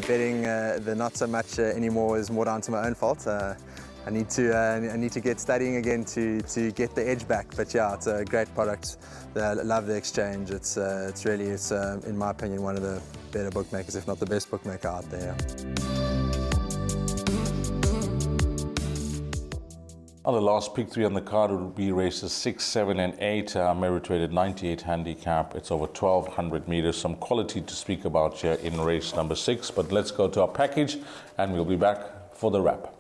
betting the not so much anymore is more down to my own fault. I need to get studying again to get the edge back. But yeah, it's a great product. I love the exchange. It's really, in my opinion, one of the better bookmakers, if not the best bookmaker out there. On the last pick 3 on the card would be races 6, 7, and 8. Merit rated 98 handicap. It's over 1,200 meters. Some quality to speak about here in race number 6. But let's go to our package, and we'll be back for the wrap.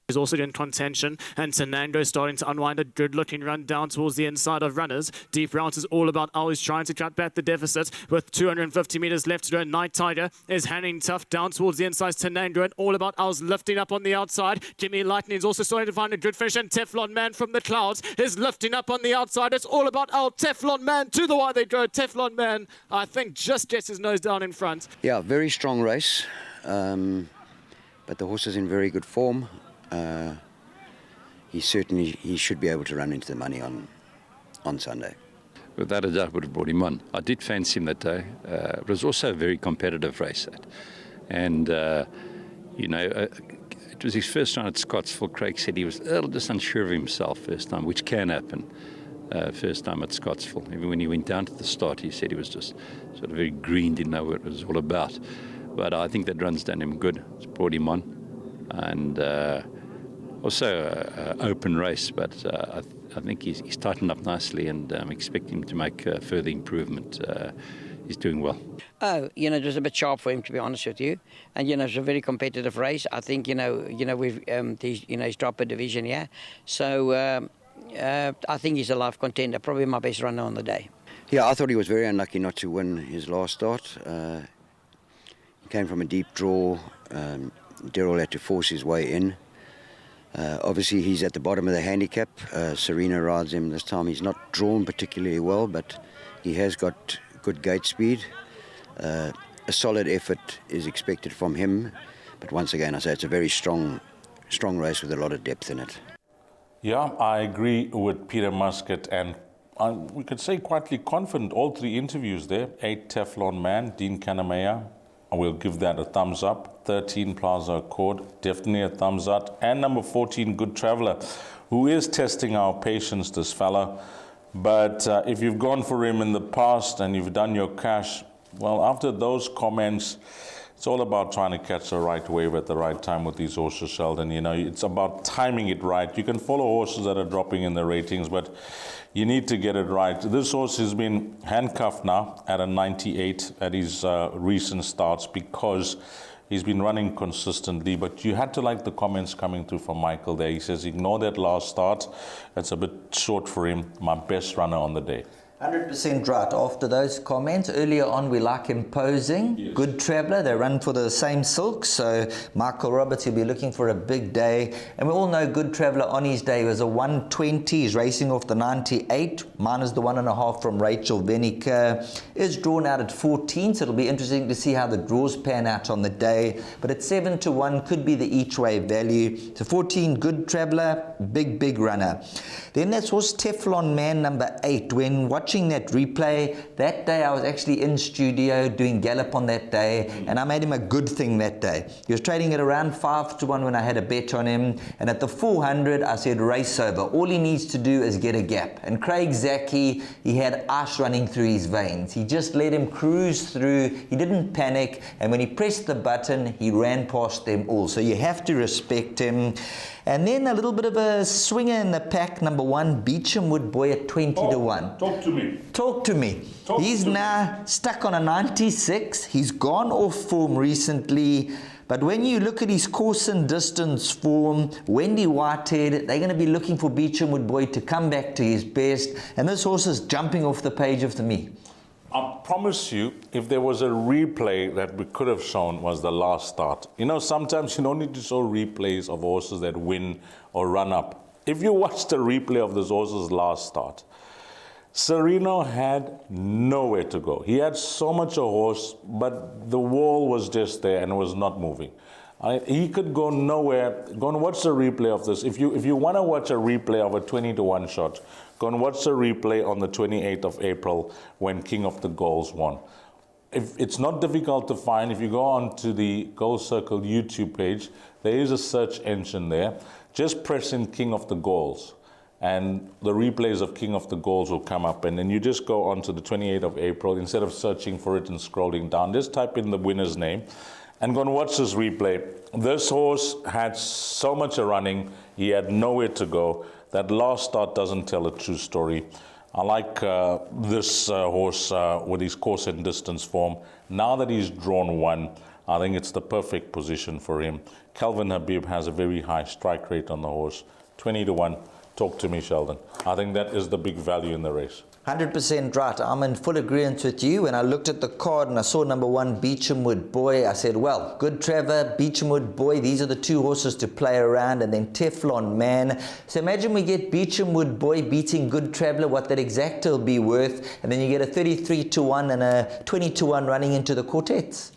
Is also in contention, and Fernando starting to unwind a good-looking run down towards the inside of runners. Deep Route is all about always trying to cut back the deficit with 250 meters left to go. Night Tiger is hanging tough down towards the inside. Fernando and all about Owls lifting up on the outside. Gimme Lightning is also starting to find a good finish, and Teflon Man from the clouds is lifting up on the outside. It's all about Owl. Teflon Man to the wide they go. Teflon Man, I think, just gets his nose down in front. Yeah, very strong race, but the horse is in very good form. He should be able to run into the money on Sunday. Without a doubt, would have brought him on. I did fancy him that day. It was also a very competitive race, and it was his first run at Scottsville. Craig said he was a little just unsure of himself first time, which can happen. First time at Scottsville. Even when he went down to the start, he said he was just sort of very green, didn't know what it was all about. But I think that run's done him good. It's brought him on, and also open race, but I think he's tightened up nicely, and I'm expecting him to make further improvement. He's doing well. Oh, it was a bit sharp for him, to be honest with you. And, it's a very competitive race. I think, he's dropped a division here. So I think he's a live contender, probably my best runner on the day. Yeah, I thought he was very unlucky not to win his last start. He came from a deep draw. Daryl had to force his way in. Obviously, he's at the bottom of the handicap. Serena rides him this time. He's not drawn particularly well, but he has got good gate speed. A solid effort is expected from him. But once again, I say it's a very strong race with a lot of depth in it. Yeah, I agree with Peter Muscat, and we could say quietly confident. All 3 interviews there. 8, Teflon Man, Dean Kannemeyer. I will give that a thumbs up. 13, Plaza Accord, definitely a thumbs up. And number 14, Good Traveller, who is testing our patience, this fella. But if you've gone for him in the past and you've done your cash, well, after those comments, it's all about trying to catch the right wave at the right time with these horses, Sheldon. It's about timing it right. You can follow horses that are dropping in the ratings, but you need to get it right. This horse has been handcuffed now at a 98 at his recent starts because he's been running consistently. But you had to like the comments coming through from Michael there. He says, ignore that last start. It's a bit short for him. My best runner on the day. 100% right. After those comments, earlier on we like Imposing. Yes. Good Traveller, they run for the same silk, so Michael Roberts will be looking for a big day. And we all know Good Traveller on his day was a 120. He's racing off the 98. Minus the 1.5 from Rachel Venica. Is drawn out at 14, so it'll be interesting to see how the draws pan out on the day. But at 7-1 could be the each way value. So 14, Good Traveller, big runner. Then that's horse Teflon Man, number 8. When watching that replay, that day I was actually in studio doing Gallop on that day, and I made him a good thing that day. He was trading at around 5-1 when I had a bet on him, and at the 400 I said race over. All he needs to do is get a gap. And Craig Zaki, he had ice running through his veins. He just let him cruise through. He didn't panic, and when he pressed the button, he ran past them all. So you have to respect him. And then a little bit of a swinger in the pack, number 1, Beecham Wood Boy at 20-1. Talk to me. Talk to me. He's now stuck on a 96. He's gone off form recently. But when you look at his course and distance form, Wendy Whitehead, they're going to be looking for Beecham Wood Boy to come back to his best. And this horse is jumping off the page of the me. I promise you, if there was a replay that we could have shown was the last start. Sometimes you don't need to show replays of horses that win or run up. If you watch the replay of this horse's last start, Sereno had nowhere to go. He had so much a horse, but the wall was just there and was not moving. He could go nowhere. Go and watch the replay of this. If you want to watch a replay of a 20-1 shot, go and watch the replay on the 28th of April when King of the Goals won. if it's not difficult to find, if you go onto the Goal Circle YouTube page, there is a search engine there. Just press in King of the Gauls, and the replays of King of the Gauls will come up, and then you just go on to the 28th of April. Instead of searching for it and scrolling down, just type in the winner's name and go and watch this replay. This horse had so much a running, he had nowhere to go. That last start doesn't tell a true story. I like this horse with his course and distance form. Now that he's drawn one, I think it's the perfect position for him. Kelvin Habib has a very high strike rate on the horse, 20-1. Talk to me, Sheldon. I think that is the big value in the race. 100% right. I'm in full agreement with you. When I looked at the card and I saw number 1, Beecham Wood Boy, I said, well, Good Trevor, Beecham Wood Boy, these are the two horses to play around, and then Teflon Man. So imagine we get Beecham Wood Boy beating Good Traveller, what that exacta will be worth, and then you get a 33-1 and a 20-1 running into the quartets.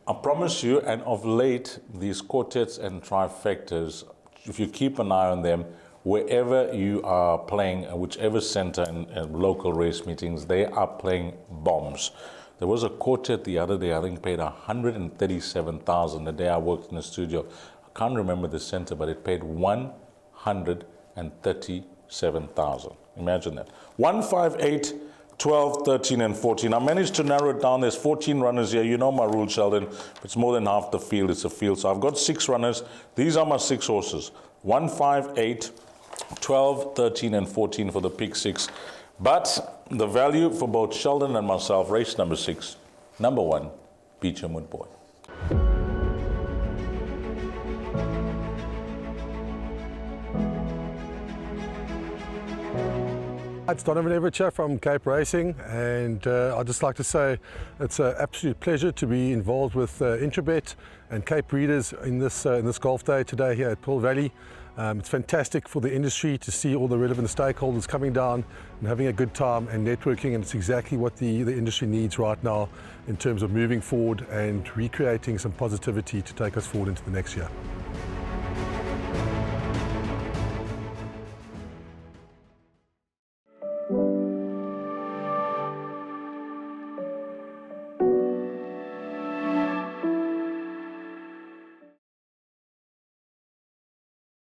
I promise you, and of late, these quartets and trifectas, if you keep an eye on them, wherever you are playing, whichever center in local race meetings, they are playing bombs. There was a quartet the other day, I think paid 137,000 the day I worked in the studio. I can't remember the center, but it paid 137,000. Imagine that. 1, 5, 8, 12, 13, and 14. I managed to narrow it down. There's 14 runners here. You know my rule, Sheldon. If it's more than half the field, it's a field. So I've got 6 runners. These are my 6 horses. 1, 5, 8, 12, 13, and 14 for the pick 6. But the value for both Sheldon and myself, race number 6, number 1, Beecham Wood Boy. It's Donovan Everett from Cape Racing, and I'd just like to say it's an absolute pleasure to be involved with Intrabet and Cape Breeders in this golf day today here at Pearl Valley. It's fantastic for the industry to see all the relevant stakeholders coming down and having a good time and networking, and it's exactly what the industry needs right now in terms of moving forward and recreating some positivity to take us forward into the next year.